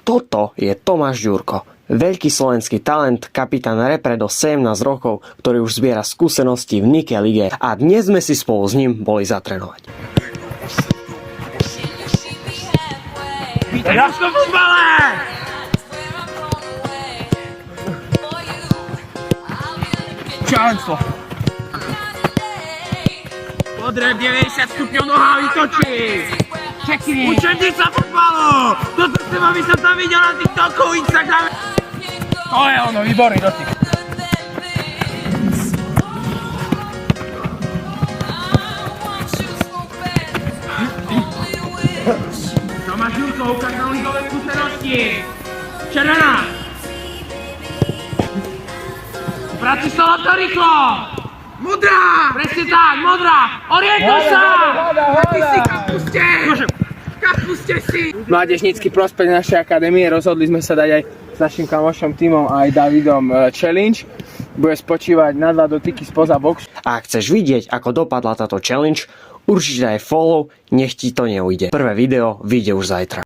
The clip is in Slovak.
Toto je Tomáš Ďurko, veľký slovenský talent, kapitán repre do 17 rokov, ktorý už zbiera skúsenosti v Nike lige a dnes sme si spolu s ním boli zatrénovať. Jasko v futbale! Členstvo. Podreb 90 stupňov noha vytočí. Učebnica futbalu! Toto ste ma som tam videl na TikToku, Instagrame. To je ono, výborný dotyk. Tomáš Ďurko, ukáž na ligové skúsenosti. Červená. Bratislava to rýchlo. Modrá! Presne tak, modrá! Orientuj sa! Ty si kapuste si! Mládežnícky prospekt našej akadémie, rozhodli sme sa dať aj s našim kamošom Timom a aj Davidom challenge. Bude spočívať na 2 dotyky spoza boxu. A ak chceš vidieť, ako dopadla táto challenge, určite aj follow, nech ti to neujde. Prvé video vyjde už zajtra.